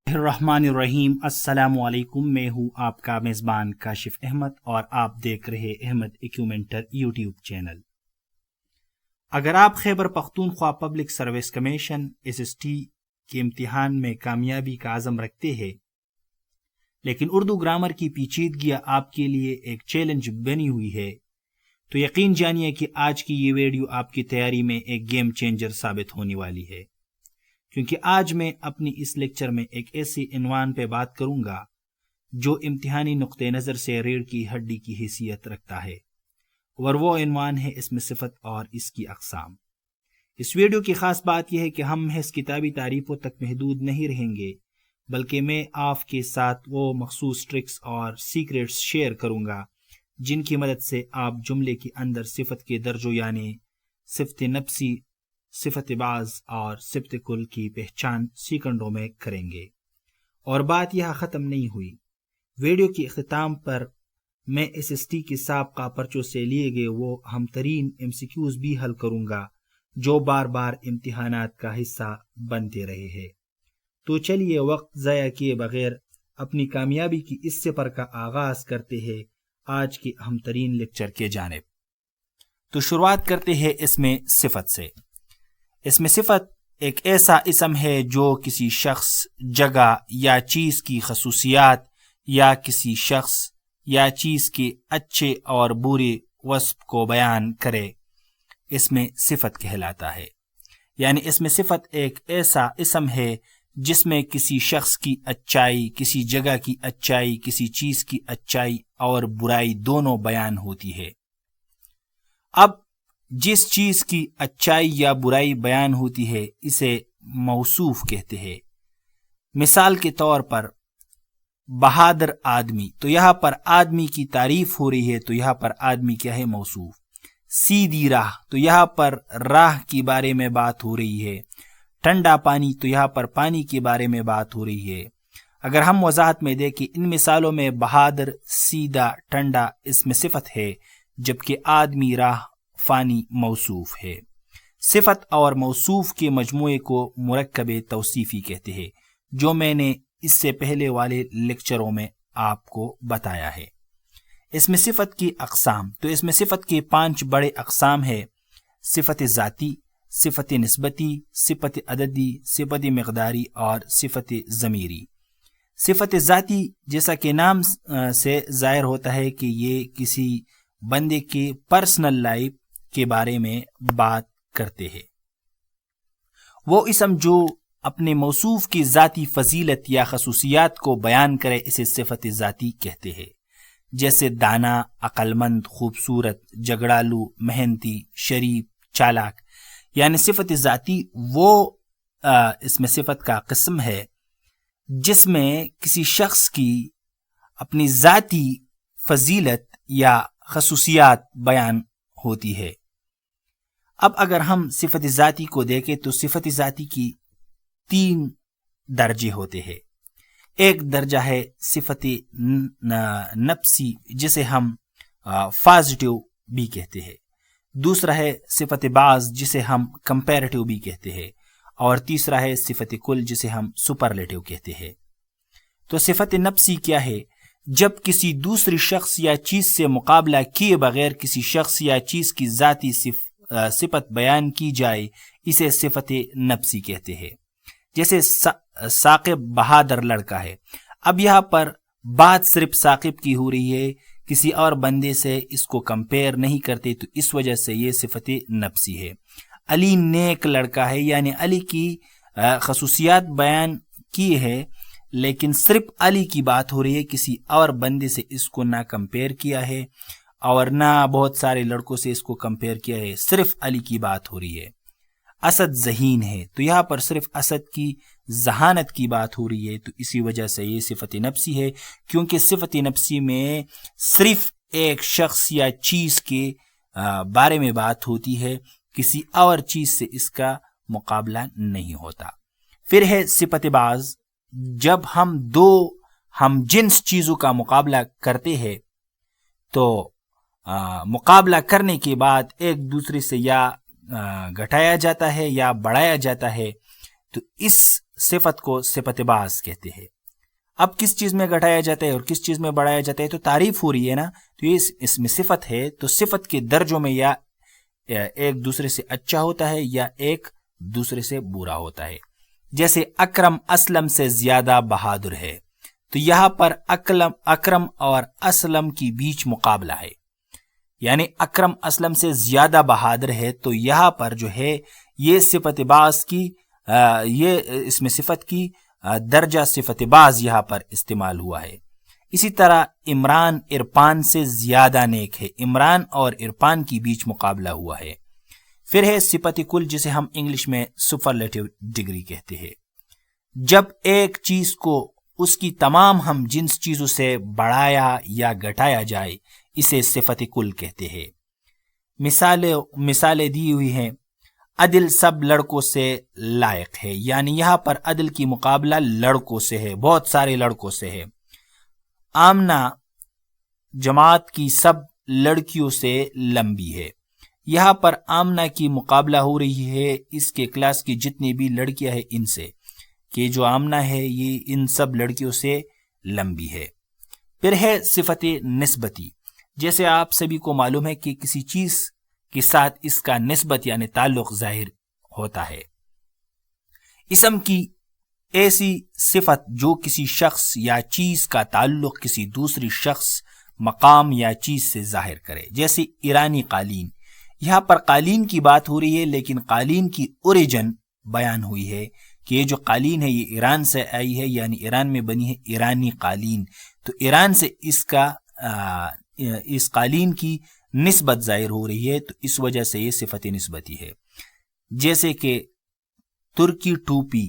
الرحمن الرحیم۔ السلام علیکم، میں ہوں آپ کا میزبان کاشف احمد اور آپ دیکھ رہے احمد ایکیومنٹر یوٹیوب چینل۔ اگر آپ Khyber Pakhtunkhwa public service commission SST کے امتحان میں کامیابی کا عزم رکھتے ہیں لیکن اردو گرامر کی پیچیدگیاں آپ کے لیے ایک چیلنج بنی ہوئی ہے تو یقین جانیے کہ آج کی یہ ویڈیو آپ کی تیاری میں ایک گیم چینجر ثابت ہونے والی ہے، کیونکہ آج میں اپنی اس لیکچر میں ایک ایسی عنوان پہ بات کروں گا جو امتحانی نقطہ نظر سے ریڑھ کی ہڈی کی حیثیت رکھتا ہے، اور وہ عنوان ہے اسم صفت اور اس کی اقسام۔ اس ویڈیو کی خاص بات یہ ہے کہ ہم محض کتابی تعریفوں تک محدود نہیں رہیں گے، بلکہ میں آپ کے ساتھ وہ مخصوص ٹرکس اور سیکریٹس شیئر کروں گا جن کی مدد سے آپ جملے کے اندر صفت کے درجوں یعنی صفت نفسی، صفت بعض اور صفت کل کی پہچان سیکنڈوں میں کریں گے۔ اور بات یہاں ختم نہیں ہوئی، ویڈیو کے اختتام پر میں SST کے سابقہ پرچوں سے لیے گئے وہ اہم ترین MCQs بھی حل کروں گا جو بار بار امتحانات کا حصہ بنتے رہے ہیں۔ تو چلیے وقت ضائع کیے بغیر اپنی کامیابی کی اس سفر کا آغاز کرتے ہیں آج کی اہم ترین لیکچر کے جانب۔ تو شروعات کرتے ہیں اسم صفت سے۔ اسم صفت ایک ایسا اسم ہے جو کسی شخص، جگہ یا چیز کی خصوصیات یا کسی شخص یا چیز کے اچھے اور برے وصف کو بیان کرے، اسم صفت کہلاتا ہے۔ یعنی اسم صفت ایک ایسا اسم ہے جس میں کسی شخص کی اچائی، کسی جگہ کی اچائی، کسی چیز کی اچائی اور برائی دونوں بیان ہوتی ہے۔ اب جس چیز کی اچائی یا برائی بیان ہوتی ہے اسے موصوف کہتے ہیں۔ مثال کے طور پر بہادر آدمی، تو یہاں پر آدمی کی تعریف ہو رہی ہے تو یہاں پر آدمی کیا ہے؟ موصوف۔ سیدھی راہ، تو یہاں پر راہ کے بارے میں بات ہو رہی ہے۔ ٹھنڈا پانی، تو یہاں پر پانی کے بارے میں بات ہو رہی ہے۔ اگر ہم وضاحت میں دیکھیں ان مثالوں میں بہادر، سیدھا، ٹھنڈا اسم صفت ہے جبکہ آدمی، راہ، فانی موصوف ہے۔ صفت اور موصوف کے مجموعے کو مرکب توصیفی کہتے ہیں جو میں نے اس سے پہلے والے لیکچروں میں آپ کو بتایا ہے۔ اسم صفت کی اقسام، تو اسم صفت کے 5 بڑے اقسام ہیں: صفت ذاتی، صفت نسبتی، صفت عددی، صفت مقداری اور صفت ضمیری۔ صفت ذاتی جیسا کہ نام سے ظاہر ہوتا ہے کہ یہ کسی بندے کے پرسنل لائف کے بارے میں بات کرتے ہیں۔ وہ اسم جو اپنے موصوف کی ذاتی فضیلت یا خصوصیات کو بیان کرے اسے صفت ذاتی کہتے ہیں، جیسے دانا، عقلمند، خوبصورت، جھگڑالو، محنتی، شریف، چالاک۔ یعنی صفت ذاتی وہ اسم صفت کا قسم ہے جس میں کسی شخص کی اپنی ذاتی فضیلت یا خصوصیات بیان ہوتی ہے۔ اب اگر ہم صفت ذاتی کو دیکھیں تو صفت ذاتی کی 3 درجے ہوتے ہیں۔ ایک درجہ ہے صفت نفسی جسے ہم پازیٹیو بھی کہتے ہیں، دوسرا ہے صفت بعض جسے ہم کمپیریٹیو بھی کہتے ہیں، اور تیسرا ہے صفت کل جسے ہم سپرلیٹیو کہتے ہیں۔ تو صفت نفسی کیا ہے؟ جب کسی دوسری شخص یا چیز سے مقابلہ کیے بغیر کسی شخص یا چیز کی ذاتی صفت بیان کی جائے اسے صفت نفسی کہتے ہیں۔ جیسے ثاقب بہادر لڑکا ہے، اب یہاں پر بات صرف ثاقب کی ہو رہی ہے، کسی اور بندے سے اس کو کمپیئر نہیں کرتے تو اس وجہ سے یہ صفت نفسی ہے۔ علی نیک لڑکا ہے، یعنی علی کی خصوصیات بیان کی ہے لیکن صرف علی کی بات ہو رہی ہے، کسی اور بندے سے اس کو نہ کمپیئر کیا ہے اور نہ بہت سارے لڑکوں سے اس کو کمپیئر کیا ہے، صرف علی کی بات ہو رہی ہے۔ اسد ذہین ہے، تو یہاں پر صرف اسد کی ذہانت کی بات ہو رہی ہے تو اسی وجہ سے یہ صفت نفسی ہے، کیونکہ صفت نفسی میں صرف ایک شخص یا چیز کے بارے میں بات ہوتی ہے، کسی اور چیز سے اس کا مقابلہ نہیں ہوتا۔ پھر ہے صفت بعض، جب ہم 2 ہم جنس چیزوں کا مقابلہ کرتے ہیں تو مقابلہ کرنے کے بعد ایک دوسرے سے یا گھٹایا جاتا ہے یا بڑھایا جاتا ہے، تو اس صفت کو صفت بعض کہتے ہیں۔ اب کس چیز میں گھٹایا جاتا ہے اور کس چیز میں بڑھایا جاتا ہے؟ تو تعریف ہو رہی ہے نا، تو یہ اس میں صفت ہے، تو صفت کے درجوں میں یا ایک دوسرے سے اچھا ہوتا ہے یا ایک دوسرے سے برا ہوتا ہے۔ جیسے اکرم اسلم سے زیادہ بہادر ہے، تو یہاں پر اکرم اور اسلم کی بیچ مقابلہ ہے، یعنی اکرم اسلم سے زیادہ بہادر ہے، تو یہاں پر جو ہے یہ صفت بعض کی یہ اس میں صفت کی درجہ صفت بعض یہاں پر استعمال ہوا ہے۔ اسی طرح عمران عرفان سے زیادہ نیک ہے، عمران اور عرفان کی بیچ مقابلہ ہوا ہے۔ پھر ہے صفت کل، جسے ہم انگلش میں سپرلیٹو ڈگری کہتے ہیں۔ جب ایک چیز کو اس کی تمام ہم جنس چیزوں سے بڑھایا یا گھٹایا جائے اسے صفت کل کہتے ہیں۔ مثالیں دی ہوئی ہیں، عدل سب لڑکوں سے لائق ہے، یعنی یہاں پر عدل کی مقابلہ لڑکوں سے ہے، بہت سارے لڑکوں سے ہے۔ آمنہ جماعت کی سب لڑکیوں سے لمبی ہے، یہاں پر آمنہ کی مقابلہ ہو رہی ہے اس کے کلاس کی جتنی بھی لڑکیاں ہیں ان سے، کہ جو آمنہ ہے یہ ان سب لڑکیوں سے لمبی ہے۔ پھر ہے صفت نسبتی، جیسے آپ سبھی کو معلوم ہے کہ کسی چیز کے ساتھ اس کا نسبت یعنی تعلق ظاہر ہوتا ہے۔ اسم کی ایسی صفت جو کسی شخص یا چیز کا تعلق کسی دوسری شخص، مقام یا چیز سے ظاہر کرے، جیسے ایرانی قالین، یہاں پر قالین کی بات ہو رہی ہے لیکن قالین کی اوریجن بیان ہوئی ہے کہ یہ جو قالین ہے یہ ایران سے آئی ہے، یعنی ایران میں بنی ہے ایرانی قالین، تو ایران سے اس قالین کی نسبت ظاہر ہو رہی ہے، تو اس وجہ سے یہ صفت نسبتی ہے۔ جیسے کہ ترکی ٹوپی،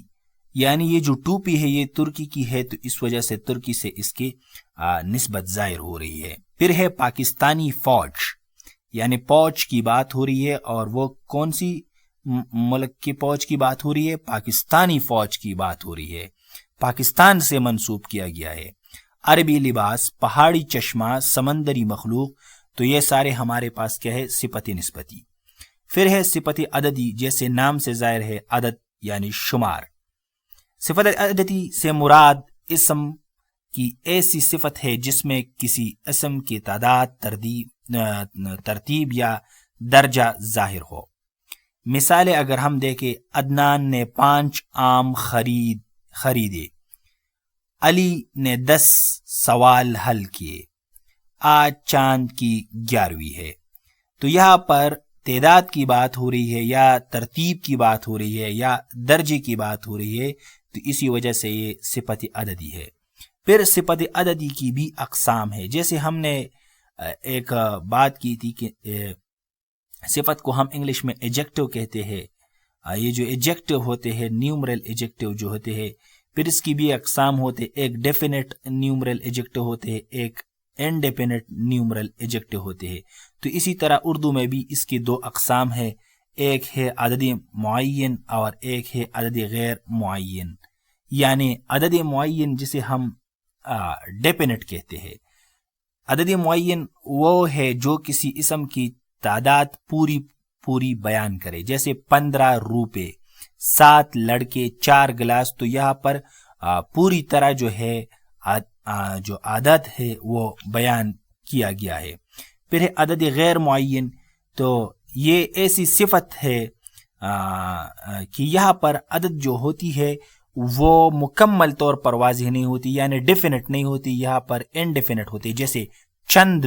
یعنی یہ جو ٹوپی ہے یہ ترکی کی ہے، تو اس وجہ سے ترکی سے اس کی نسبت ظاہر ہو رہی ہے۔ پھر ہے پاکستانی فوج، یعنی فوج کی بات ہو رہی ہے، اور وہ کون سی ملک کی فوج کی بات ہو رہی ہے؟ پاکستانی فوج کی بات ہو رہی ہے، پاکستان سے منسوب کیا گیا ہے۔ عربی لباس، پہاڑی چشمہ، سمندری مخلوق، تو یہ سارے ہمارے پاس کیا ہے؟ صفت نسبتی۔ پھر ہے صفت عددی، جیسے نام سے ظاہر ہے عدد یعنی شمار۔ صفت عددی سے مراد اسم کی ایسی صفت ہے جس میں کسی اسم کی تعداد، ترتیب یا درجہ ظاہر ہو۔ مثالیں اگر ہم دیکھیں، عدنان نے 5 آم خریدے، علی نے 10 سوال حل کیے، آج چاند کی 11ویں ہے، تو یہاں پر تعداد کی بات ہو رہی ہے یا ترتیب کی بات ہو رہی ہے یا درجے کی بات ہو رہی ہے، تو اسی وجہ سے یہ صفت عددی ہے۔ پھر صفت عددی کی بھی اقسام ہے، جیسے ہم نے ایک بات کی تھی کہ صفت کو ہم انگلش میں ایجیکٹو کہتے ہیں، یہ جو ایجیکٹو ہوتے ہیں نیومرل ایجیکٹو جو ہوتے ہیں، پھر اس کی بھی اقسام ہوتے، ایک ڈیفینٹ نیومرل ایجیکٹو ہوتے ہیں، ایک انڈیفینٹ نیومرل ایجیکٹو ہوتے ہیں۔ تو اسی طرح اردو میں بھی اس کی 2 اقسام ہے، ایک ہے عدد معین اور ایک ہے عدد غیر معین، یعنی عدد معین جسے ہم ڈیفینٹ کہتے ہیں۔ عدد معین وہ ہے جو کسی اسم کی تعداد پوری بیان کرے، جیسے 15 روپے، 7 لڑکے، 4 گلاس، تو یہاں پر پوری طرح جو ہے جو عدد ہے وہ بیان کیا گیا ہے۔ پھر ہے عدد غیر معین، تو یہ ایسی صفت ہے کہ یہاں پر عدد جو ہوتی ہے وہ مکمل طور پر واضح نہیں ہوتی، یعنی ڈیفینٹ نہیں ہوتی، یہاں پر انڈیفینٹ ہوتی، جیسے چند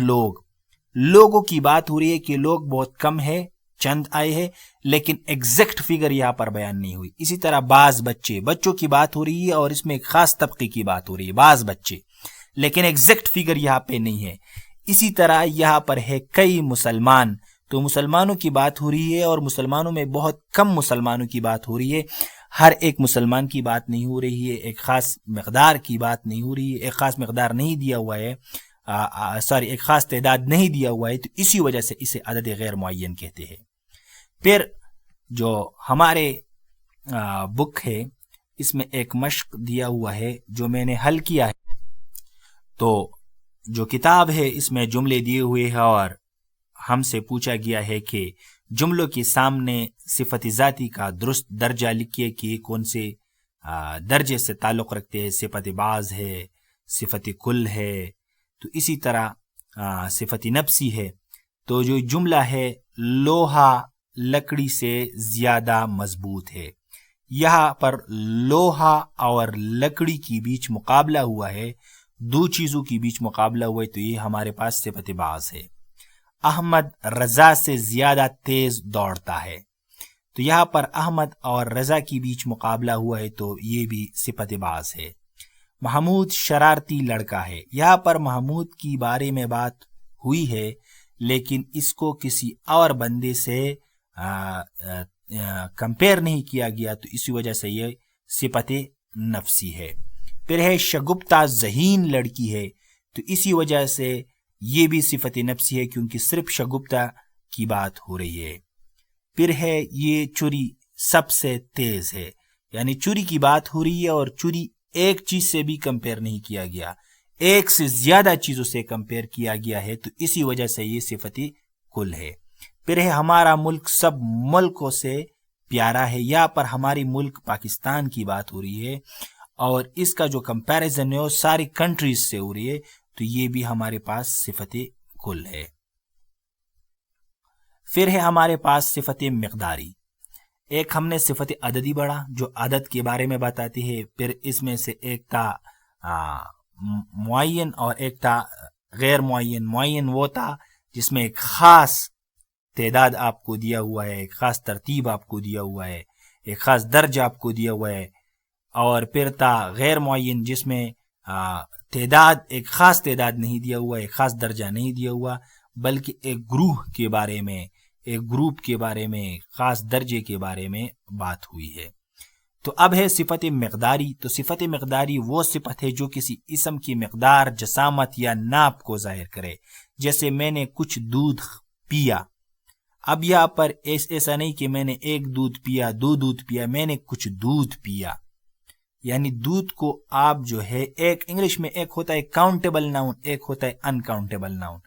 لوگوں کی بات ہو رہی ہے کہ لوگ بہت کم ہے، چند آئے ہیں، لیکن ایگزیکٹ فگر یہاں پر بیان نہیں ہوئی۔ اسی طرح بعض بچوں کی بات ہو رہی ہے اور اس میں ایک خاص طبقے کی بات ہو رہی ہے، بعض بچے، لیکن ایگزیکٹ فگر یہاں پہ نہیں ہے۔ اسی طرح یہاں پر ہے کئی مسلمان، تو مسلمانوں کی بات ہو رہی ہے اور مسلمانوں میں بہت کم مسلمانوں کی بات ہو رہی ہے، ہر ایک مسلمان کی بات نہیں ہو رہی ہے، ایک خاص مقدار کی بات نہیں ہو رہی ہے، ایک خاص مقدار نہیں دیا ہوا ہے، ایک خاص تعداد نہیں دیا ہوا ہے، تو اسی وجہ سے اسے عدد غیر معین کہتے ہیں۔ پھر جو ہمارے بک ہے اس میں ایک مشق دیا ہوا ہے جو میں نے حل کیا ہے، تو جو کتاب ہے اس میں جملے دیے ہوئے ہیں اور ہم سے پوچھا گیا ہے کہ جملوں کے سامنے صفت ذاتی کا درست درجہ لکھیے کہ کون سے درجے سے تعلق رکھتے ہیں. صفت بعض ہے, صفت کل ہے, تو اسی طرح صفت نفسی ہے. تو جو جملہ ہے لوہا لکڑی سے زیادہ مضبوط ہے, یہاں پر لوہا اور لکڑی کی بیچ مقابلہ ہوا ہے, دو چیزوں کی بیچ مقابلہ ہوا ہے, تو یہ ہمارے پاس صفت بعض ہے. احمد رضا سے زیادہ تیز دوڑتا ہے, تو یہاں پر احمد اور رضا کی بیچ مقابلہ ہوا ہے, تو یہ بھی صفت بعض ہے. محمود شرارتی لڑکا ہے, یہاں پر محمود کی بارے میں بات ہوئی ہے لیکن اس کو کسی اور بندے سے کمپیئر نہیں کیا گیا, تو اسی وجہ سے یہ صفت نفسی ہے. پھر ہے شگفتہ ذہین لڑکی ہے, تو اسی وجہ سے یہ بھی صفت نفسی ہے کیونکہ صرف شگفتہ کی بات ہو رہی ہے. پھر ہے یہ چوری سب سے تیز ہے, یعنی چوری کی بات ہو رہی ہے اور چوری ایک چیز سے بھی کمپیئر نہیں کیا گیا, ایک سے زیادہ چیزوں سے کمپیئر کیا گیا ہے, تو اسی وجہ سے یہ صفت کل ہے. پھر ہے ہمارا ملک سب ملکوں سے پیارا ہے, یہاں پر ہماری ملک پاکستان کی بات ہو رہی ہے اور اس کا جو کمپیریزن ہے وہ ساری کنٹریز سے ہو رہی ہے, تو یہ بھی ہمارے پاس صفت کل ہے. پھر ہے ہمارے پاس صفت مقداری. ایک ہم نے صفت عددی پڑھا جو عدد کے بارے میں بتاتی ہے, پھر اس میں سے ایک تھا معین اور ایک تھا غیر معین. معین وہ تھا جس میں ایک خاص تعداد آپ کو دیا ہوا ہے, ایک خاص ترتیب آپ کو دیا ہوا ہے, ایک خاص درج آپ کو دیا ہوا ہے. اور پھر تھا غیر معین جس میں تعداد ایک خاص تعداد نہیں دیا ہوا, ایک خاص درجہ نہیں دیا ہوا, بلکہ ایک گروہ کے بارے میں, ایک گروپ کے بارے میں, خاص درجے کے بارے میں بات ہوئی ہے. تو اب ہے صفت مقداری. تو صفت مقداری وہ صفت ہے جو کسی اسم کی مقدار, جسامت یا ناپ کو ظاہر کرے. جیسے میں نے کچھ دودھ پیا, اب یہاں پر ایسا نہیں کہ میں نے ایک دودھ پیا, دو دودھ پیا, میں نے کچھ دودھ پیا. یعنی دودھ کو آپ جو ہے ایک انگلش میں ایک ہوتا ہے کاؤنٹیبل ناؤن, ایک ہوتا ہے ان کاؤنٹیبل ناؤن.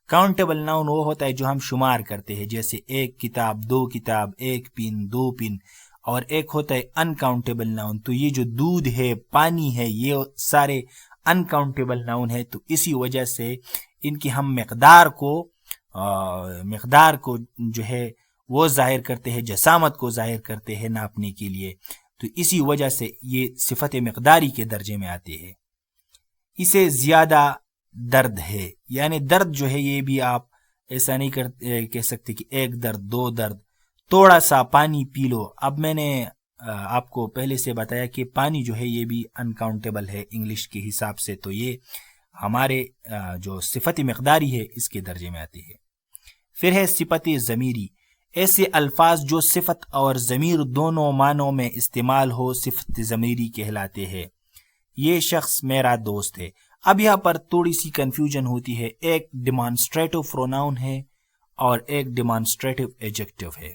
کاؤنٹیبل ناؤن وہ ہوتا ہے جو ہم شمار کرتے ہیں, جیسے ایک کتاب, دو کتاب, ایک پن, دو پن. اور ایک ہوتا ہے ان کاؤنٹیبل ناؤن. تو یہ جو دودھ ہے, پانی ہے, یہ سارے ان کاؤنٹیبل ناؤن ہے, تو اسی وجہ سے ان کی ہم مقدار کو جو ہے وہ ظاہر کرتے ہیں, جسامت کو ظاہر کرتے ہیں ناپنے کے لیے, تو اسی وجہ سے یہ صفت مقداری کے درجے میں آتے ہیں. اسے زیادہ درد ہے, یعنی درد جو ہے یہ بھی آپ ایسا نہیں کہہ سکتے کہ ایک درد, دو درد. تھوڑا سا پانی پی لو. اب میں نے آپ کو پہلے سے بتایا کہ پانی جو ہے یہ بھی انکاؤنٹیبل ہے انگلش کے حساب سے, تو یہ ہمارے جو صفت مقداری ہے اس کے درجے میں آتی ہے. پھر ہے صفت ضمیری. ایسے الفاظ جو صفت اور ضمیر دونوں معنوں میں استعمال ہو صفت ضمیری کہلاتے ہیں. یہ شخص میرا دوست ہے. اب یہاں پر تھوڑی سی کنفیوژن ہوتی ہے, ایک ڈیمانسٹریٹو پروناؤن ہے اور ایک ڈیمانسٹریٹو ایجیکٹو ہے.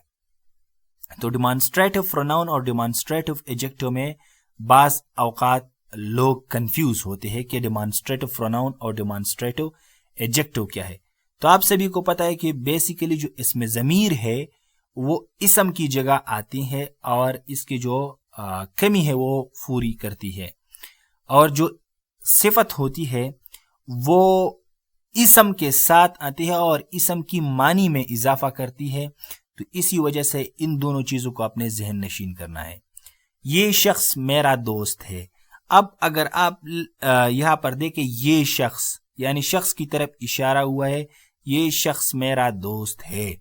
تو ڈیمانسٹریٹو پروناؤن اور ڈیمانسٹریٹو ایجیکٹو میں بعض اوقات لوگ کنفیوز ہوتے ہیں کہ ڈیمانسٹریٹو پروناؤن اور ڈیمانسٹریٹو ایجیکٹو کیا ہے. تو آپ سبھی کو پتا ہے کہ بیسیکلی جو اسم ضمیر ہے وہ اسم کی جگہ آتی ہے اور اس کی جو کمی ہے وہ پوری کرتی ہے, اور جو صفت ہوتی ہے وہ اسم کے ساتھ آتی ہے اور اسم کی معنی میں اضافہ کرتی ہے. تو اسی وجہ سے ان دونوں چیزوں کو اپنے ذہن نشین کرنا ہے. یہ شخص میرا دوست ہے. اب اگر آپ یہاں پر دیکھیں یہ شخص یعنی شخص کی طرف اشارہ ہوا ہے, یہ شخص میرا دوست ہے,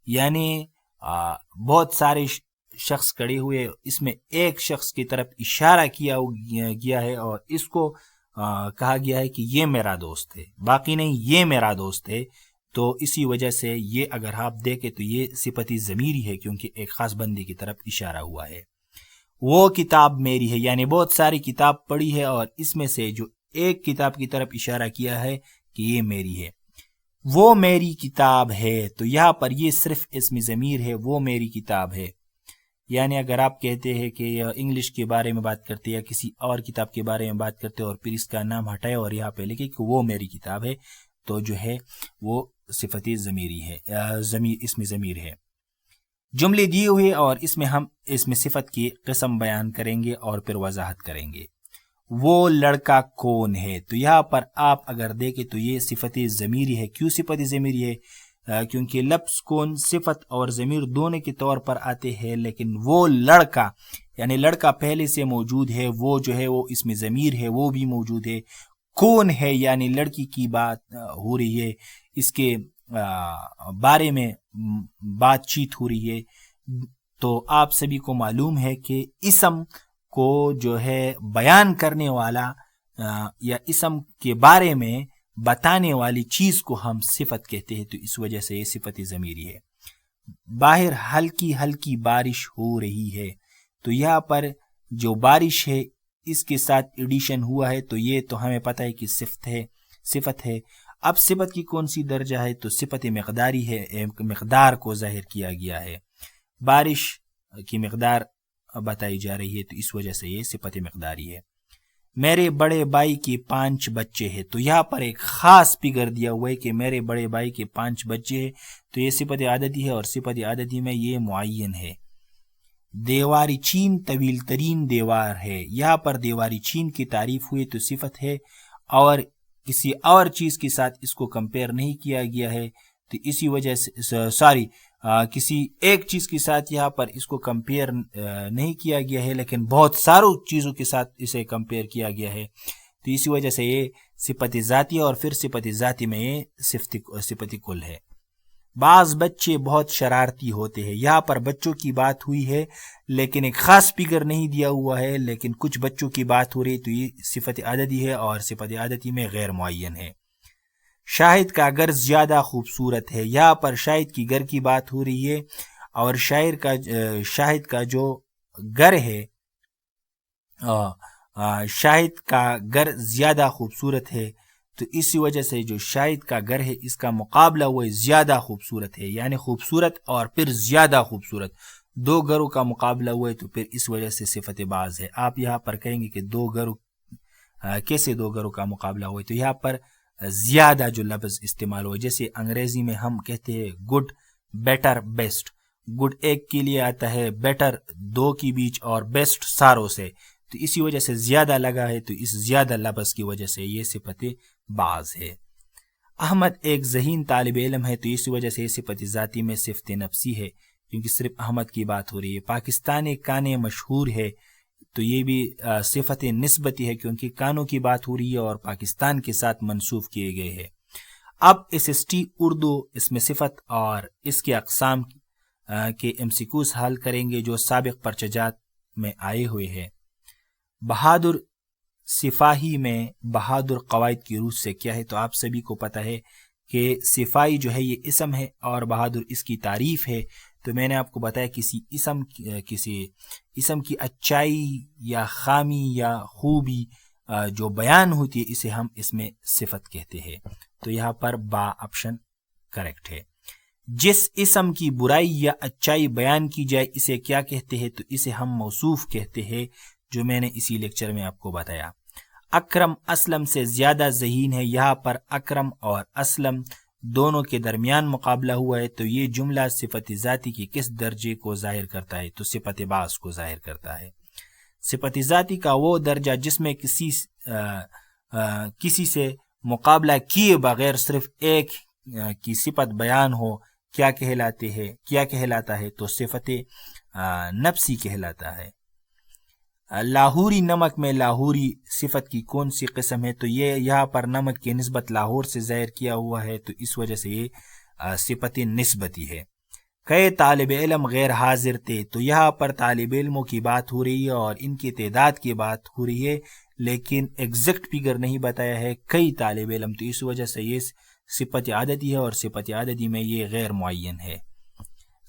یعنی بہت سارے شخص کھڑے ہوئے, اس میں ایک شخص کی طرف اشارہ کیا گیا ہے اور اس کو کہا گیا ہے کہ یہ میرا دوست ہے, باقی نہیں, یہ میرا دوست ہے. تو اسی وجہ سے یہ اگر آپ دیکھیں تو یہ صفت ضمیری ہے کیونکہ ایک خاص بندے کی طرف اشارہ ہوا ہے. وہ کتاب میری ہے, یعنی بہت ساری کتاب پڑھی ہے اور اس میں سے جو ایک کتاب کی طرف اشارہ کیا ہے کہ یہ میری ہے. وہ میری کتاب ہے, تو یہاں پر یہ صرف اسم ضمیر ہے, وہ میری کتاب ہے. یعنی اگر آپ کہتے ہیں کہ انگلش کے بارے میں بات کرتے یا کسی اور کتاب کے بارے میں بات کرتے اور پھر اس کا نام ہٹائے اور یہاں پہ لکھے کہ وہ میری کتاب ہے, تو جو ہے وہ صفت ضمیری ہے, اسم ضمیر ہے. جملے دیے ہوئے اور اس میں صفت کی قسم بیان کریں گے اور پھر وضاحت کریں گے. وہ لڑکا کون ہے؟ تو یہاں پر آپ اگر دیکھیں تو یہ صفت ضمیری ہے. کیوں صفت ضمیری ہے؟ کیونکہ لفظ کون صفت اور ضمیر دونوں کے طور پر آتے ہیں، لیکن وہ لڑکا یعنی لڑکا پہلے سے موجود ہے، وہ جو ہے وہ اس میں ضمیر ہے وہ بھی موجود ہے. کون ہے یعنی لڑکی کی بات ہو رہی ہے، اس کے بارے میں بات چیت ہو رہی ہے. تو آپ سبھی کو معلوم ہے کہ اسم کو جو ہے بیان کرنے والا یا اسم کے بارے میں بتانے والی چیز کو ہم صفت کہتے ہیں، تو اس وجہ سے یہ صفت ضمیری ہے. باہر ہلکی ہلکی بارش ہو رہی ہے، تو یہاں پر جو بارش ہے اس کے ساتھ ایڈیشن ہوا ہے، تو یہ تو ہمیں پتہ ہے کہ صفت ہے. اب صفت کی کون سی درجہ ہے؟ تو صفت مقداری ہے، مقدار کو ظاہر کیا گیا ہے. بارش کی مقدار بتائی جا رہی ہے، تو اس وجہ سے یہ صفت مقداری ہے. میرے بڑے بھائی کے 5 بچے ہیں، تو یہاں پر ایک خاص فگر دیا ہوا ہے کہ میرے بڑے بھائی کے 5 بچے ہیں، تو یہ صفت عددی ہے اور صفت عددی میں یہ معین ہے. دیواری چین طویل ترین دیوار ہے، یہاں پر دیواری چین کی تعریف ہوئی تو صفت ہے اور کسی اور چیز کے ساتھ اس کو کمپیئر نہیں کیا گیا ہے، تو اسی وجہ سے کسی ایک چیز کے ساتھ یہاں پر اس کو کمپیئر نہیں کیا گیا ہے، لیکن بہت ساروں چیزوں کے ساتھ اسے کمپیئر کیا گیا ہے، تو اسی وجہ سے یہ صفت ذاتی ہے اور پھر صفت ذاتی میں یہ صفت کل ہے. بعض بچے بہت شرارتی ہوتے ہیں، یہاں پر بچوں کی بات ہوئی ہے لیکن ایک خاص فگر نہیں دیا ہوا ہے، لیکن کچھ بچوں کی بات ہو رہی ہے، تو یہ صفت عددی ہے اور صفت عددی میں غیر معین ہے. شاہد کا گھر زیادہ خوبصورت ہے، یہاں پر شاہد کی گھر کی بات ہو رہی ہے اور شاہد کا جو گھر ہے شاہد کا گھر زیادہ خوبصورت ہے، تو اسی وجہ سے جو شاہد کا گھر ہے اس کا مقابلہ وہ زیادہ خوبصورت ہے، یعنی خوبصورت اور پھر زیادہ خوبصورت، 2 گھروں کا مقابلہ ہوا ہے، تو پھر اس وجہ سے صفت بعض ہے. آپ یہاں پر کہیں گے کہ 2 گھروں کیسے 2 گھروں کا مقابلہ ہوا ہے؟ تو یہاں پر زیادہ جو لفظ استعمال ہوا، جیسے انگریزی میں ہم کہتے ہیں گڈ، بیٹر، بیسٹ. گڈ ایک کے لیے آتا ہے، بیٹر 2 کے بیچ اور بیسٹ ساروں سے، تو اسی وجہ سے زیادہ لگا ہے، تو اس زیادہ لفظ کی وجہ سے یہ صفت بعض ہے. احمد ایک ذہین طالب علم ہے، تو اسی وجہ سے یہ صفت ذاتی میں صفت نفسی ہے، کیونکہ صرف احمد کی بات ہو رہی ہے. پاکستانی کانے مشہور ہے، تو یہ بھی صفت نسبتی ہے کیونکہ کانوں کی بات ہو رہی ہے اور پاکستان کے ساتھ منسوب کیے گئے ہیں. اب SST اردو اس میں صفت اور اس کے اقسام کے MCQs حل کریں گے جو سابق پرچجات میں آئے ہوئے ہیں. بہادر سپاہی میں بہادر قواعد کی روح سے کیا ہے؟ تو آپ سبھی کو پتہ ہے کہ سپاہی جو ہے یہ اسم ہے اور بہادر اس کی تعریف ہے. تو میں نے آپ کو بتایا کسی اسم کی اچائی یا خامی یا خوبی جو بیان ہوتی ہے اسے ہم اس میں صفت کہتے ہیں. تو یہاں پر با آپشن کریکٹ ہے. جس اسم کی برائی یا اچائی بیان کی جائے اسے کیا کہتے ہیں؟ تو اسے ہم موصوف کہتے ہیں، جو میں نے اسی لیکچر میں آپ کو بتایا. اکرم اسلم سے زیادہ ذہین ہے، یہاں پر اکرم اور اسلم دونوں کے درمیان مقابلہ ہوا ہے، تو یہ جملہ صفت ذاتی کی کس درجے کو ظاہر کرتا ہے؟ تو صفت بعض کو ظاہر کرتا ہے. صفت ذاتی کا وہ درجہ جس میں کسی سے مقابلہ کیے بغیر صرف ایک کی صفت بیان ہو کیا کہلاتا ہے؟ تو صفت نفسی کہلاتا ہے. لاہوری نمک میں لاہوری صفت کی کون سی قسم ہے؟ تو یہ یہاں پر نمک کی نسبت لاہور سے ظاہر کیا ہوا ہے، تو اس وجہ سے یہ صفت نسبتی ہے. کئی طالب علم غیر حاضر تھے، تو یہاں پر طالب علموں کی بات ہو رہی ہے اور ان کی تعداد کی بات ہو رہی ہے، لیکن ایگزیکٹ فگر نہیں بتایا ہے کئی طالب علم، تو اس وجہ سے یہ صفت عددی ہے اور صفت عددی میں یہ غیر معین ہے.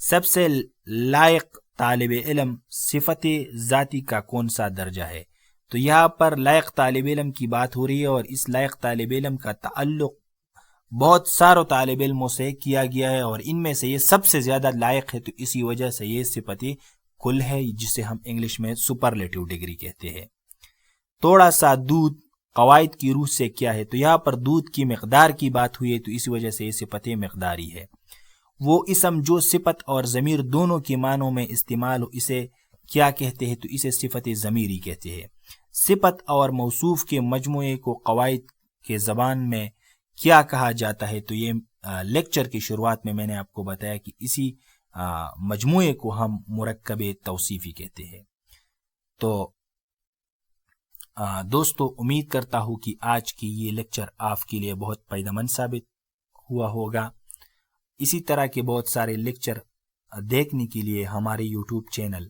سب سے لائق طالب علم صفت ذاتی کا کون سا درجہ ہے؟ تو یہاں پر لائق طالب علم کی بات ہو رہی ہے اور اس لائق طالب علم کا تعلق بہت ساروں طالب علموں سے کیا گیا ہے اور ان میں سے یہ سب سے زیادہ لائق ہے، تو اسی وجہ سے یہ صفت کل ہے جسے ہم انگلش میں سپرلیٹو ڈگری کہتے ہیں. تھوڑا سا دودھ قواعد کی روح سے کیا ہے؟ تو یہاں پر دودھ کی مقدار کی بات ہوئی ہے، تو اسی وجہ سے یہ صفت مقداری ہے. وہ اسم جو صفت اور ضمیر دونوں کے معنوں میں استعمال ہو اسے کیا کہتے ہیں؟ تو اسے صفت ضمیری کہتے ہیں۔ صفت اور موصوف کے مجموعے کو قواعد کے زبان میں کیا کہا جاتا ہے؟ تو یہ لیکچر کی شروعات میں نے آپ کو بتایا کہ اسی مجموعے کو ہم مرکب توصیفی کہتے ہیں۔ تو دوستو، امید کرتا ہوں کہ آج کی یہ لیکچر آپ کے لیے بہت فائدہ مند ثابت ہوا ہوگا۔ اسی طرح کے بہت سارے لیکچر دیکھنے کے لیے ہمارے یوٹیوب چینل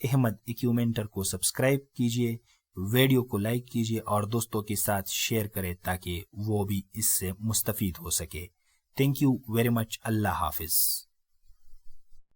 احمد ایکیومنٹر کو سبسکرائب کیجئے، ویڈیو کو لائک کیجئے اور دوستوں کے ساتھ شیئر کریں تاکہ وہ بھی اس سے مستفید ہو سکے۔ Thank you very much. اللہ حافظ۔